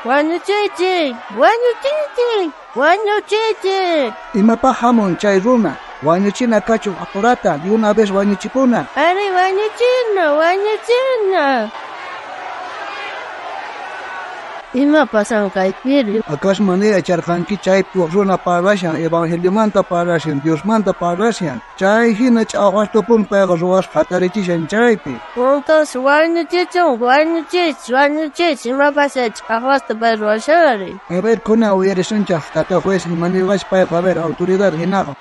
Wañuchiychik, wañuchiychik, wañuchiychik. Imapaq hamun chay runa, wañuchina kachun apurata, de una vez wañuchikuna. Ari wañuchina, wañuchina. Ima pasan kaypiri. Akas manera charqanki chay runa parashan, evangelio manta parashan, Dios manta parashan. Chay hina ch'awastupun payqa ruwas qatarichishan chaypi. Entonces wañuchichun, wañuchich, ima pasa ch'awasta pay ruwashari. A ver, kuna uyarisunchaq, tata juez, maniwash payqa, a ver, autoridad hinaqa.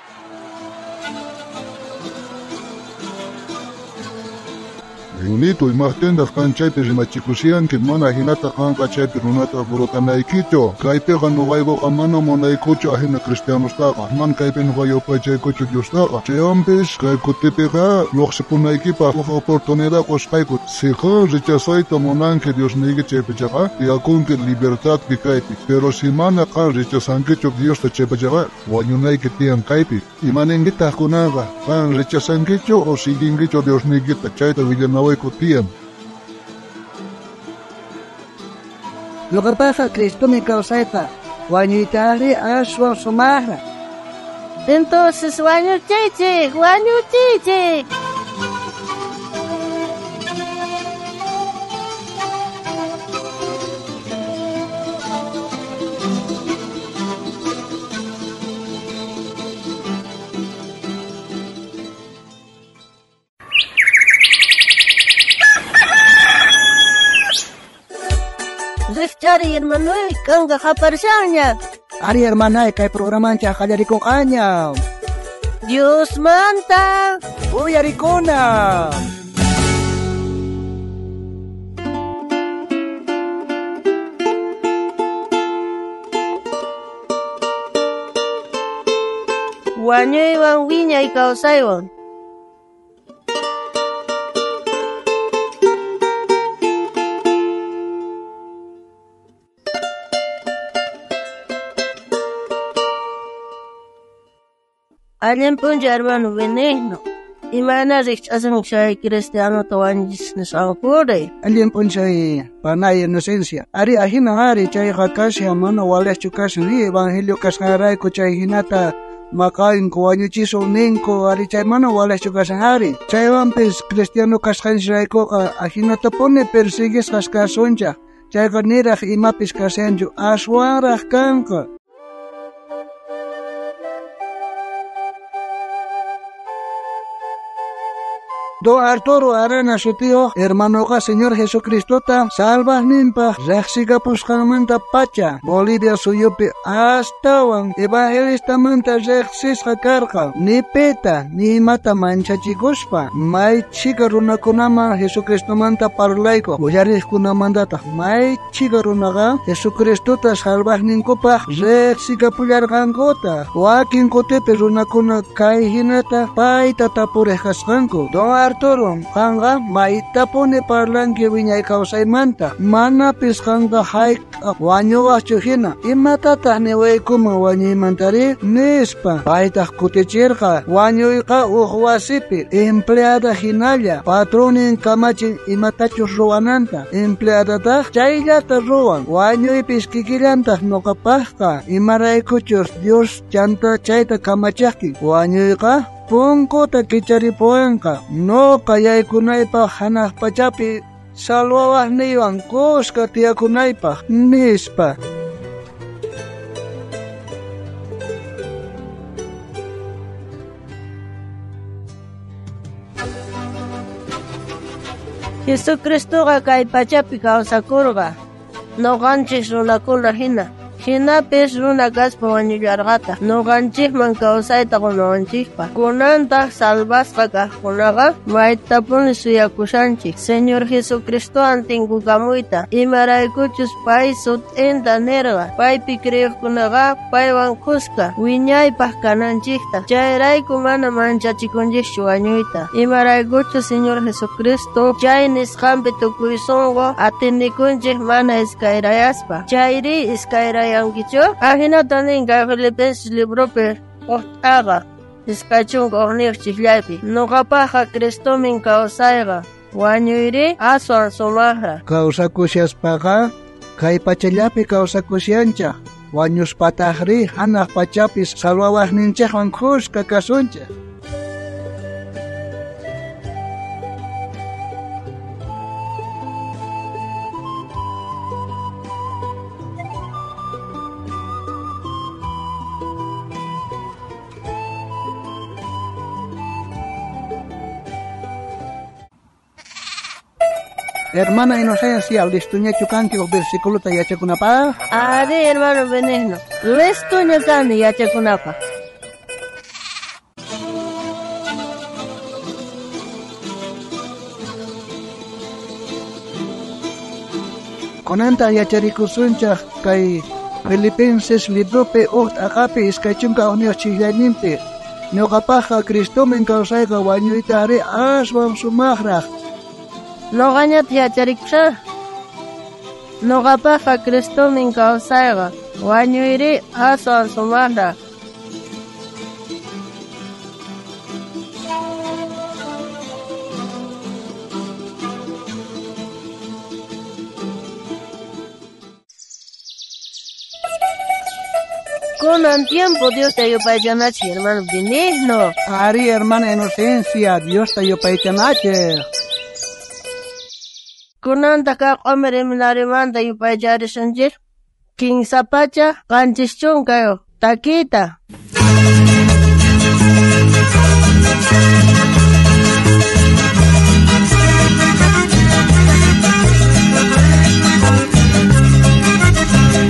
Junito imaqtindas kanchaypi rimachikusyan que mana hinata qanqa chaypi runata burutanaykito kaypiqa nuqaykuqa mana munaykuchu ahina cristianostaqa man kaypi nuqayupachaykuchu Diostaqa chaywanpish kay kutipiqa lluqsipunaykipaq uq oportunidad qusqayku siqa rechazayta munanki Diosniyki chaypichaqa tiyakunki libertadpi kaypi pero si mana qan rechazankichu Diosta chaypichaqa wañunayki tiyan kaypi imaninkitaj kunaqa qan rechazankichu o siginkichu Diosniykita chayta villanaway Lo que pasa Cristo me causata, wañuitari aswa sumaja. Entonces wañuchiychik, wañuchiychik. Chari hermano, kanga japarsanya. Ari hermana, kay programancha qallarikuqaña. Dios manta. Uyarikuna. Wañuywan wiñay kawsaywan. Allen punja hermano veneno. Imana rechazan chay cristiano tawanjis nisangpure. Allen punja panay inocencia. Ari ahina ari chay hakashi amano wales chukashi ni evangelio kasharay ko chay hinata makain ko wañuchiso ninko ari chay mano wales chukashi hari. Chay wampis cristiano kasharay ko ahina tapone persigues kaskasonja. Chay ganiraj imapis kasenju aswaraj kanka. Do Arturo Arana su tío, hermano Señor Jesucristo ta salvas nimpa, rexiga puskamanta pacha, Bolivia suyupi hasta wan, evangelista manta rexis hakarka, ni peta, ni mata mancha chiguspa, may chica runa kunama Jesucristo manta parlaiko, boyaris kunamandata, may chica runaga, Jesucristo ta salvas ninkopa, rexiga pular gangota, wakin kotepe runa kuna kai hinata, paita tapurejas ganko, do Arturo, kanga maita pone parlanki wiñay kawsaymanta mana piskanga haik wañuqa chuhina imatataq niwaykuma wañuymantari nispa paytaq kutichirqa wañuyqa uq wasipi empleada hinalla patronin kamachin imatachus ruwananta empleadataq chayllata ruwan wañuypis kikillantaq nuqapaqqa imaraykuchus Dios chanta chayta kamachaqki wañuyqa punkuta kicharipuwanqa nuqa yaykunaypaq hanaq pachapi salwawaq niywan kuska tiyakunaypaq nispa. Jesucristoqa kay pachapi kawsakurqa nuqanchik runakuna hinapis runa kaspa wañullarqata nuqanchikman kawsayta qunawanchikpa kunanta salvasqa kaqkunaqa maytapuni suyakushanchik Señor Jesucristuwan tinkukamuyta imaraykuchus pay sut'inta nirqa paypi kriyiqkunaqa paywan kuska wiñaypaq kananchikta chayrayku mana manchachikunchikchu wañuyta imaraykuchus Señor Jesucristo chay nisqanpi tukuy sunqu atinikunchik mana iskayrayaspa chayri iskayrayaspa Ahinata ninka Filipenses libropi oqt'aqa iskachunqa uqniq chiklaypi nuqapaqa Cristomin kawsayqa wañuyri aswan sumaqra kawsakushaspaqa kay pachallapi kawsakusyanchaq wañuspataqri hanaq pachapis salwawaqninchikwan kushka kasunchaq. Hermana Inocencia, listuña chukanki o versículo ta yachakunapa? Ari, hermano Benigno, listuña kani yachakunapa. Konanta yacharikusunchaq kay Filipenses librope uht aqapi iskaychunka unios chillanimpi. Ñuqapaqa Cristomen kawsayqa wañuyta ari aswan sumaqraq. Noqañat yacharikusha. Noqapaqa Cristomin kawsayqa wañuyri aswan sumaqraq. Kunan tiempo Dios te yupaychanachi, hermano Benigno. Ari, hermana Inocencia, Dios te yupaychanachi. Kunanta kaq q'umiri minarimanta yupaycharishanchik kinsapacha qanchischunkayo takita.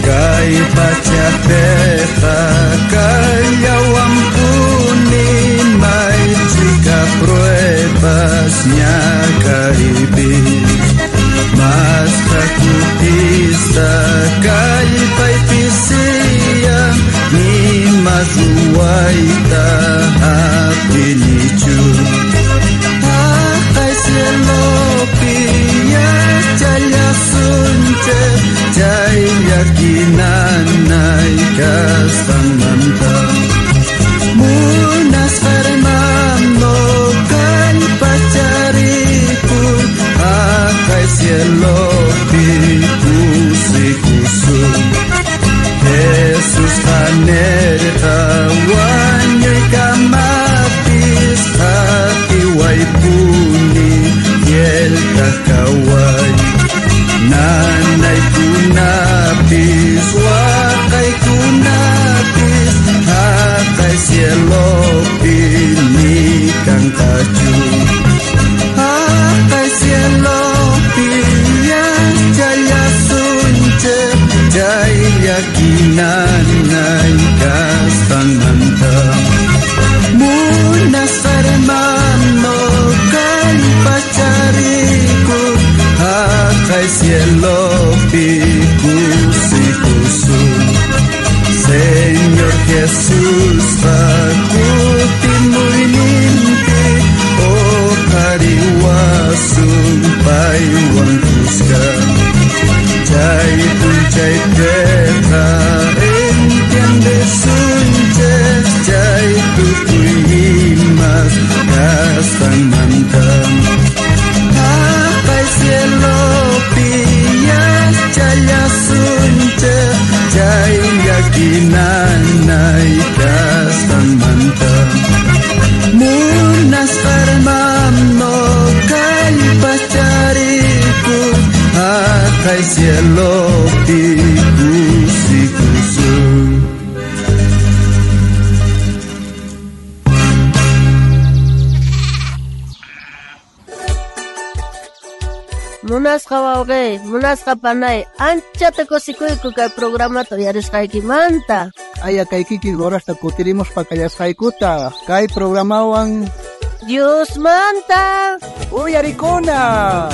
Kay pachapeqa kayawampuni may chica pruebas ñakaripi. Mas kakutista kay paipisia ni mazuaita apinichu. Ay cielo pia chaya sunche chaya kinanay kastamanta. Munas hermano kay pacharipun kay cielo pikusi-kusu. Jesus hanerta wanyoy kamapis akiway puni yel kakaway. Nanay kunapis wakay kunapis kay cielo pinikang kachu. Kay cielo piyas jaya sunche jaya kinanay kastananta. Munas hermano kay pachariku kay cielo pikusi-kusu. Señor Jesús pakutin mo'y limpi o kariwasun paywang kuska. Chay punchay peta entiende sunches chay tukuy himas kastang mantam. Kay cielo piyas chaya sunche chay yakinanay kastang mantam. Munas hermano kay pachariku kay cielo pikusi-kusu. Munasqa wawqi, munasqa panay, anchata kusikuyku kay programato yarisqaykimanta. Aya kay kiki horasta kutirimos pakayasqaykuta kay programawan Dios manta. uyarikuna.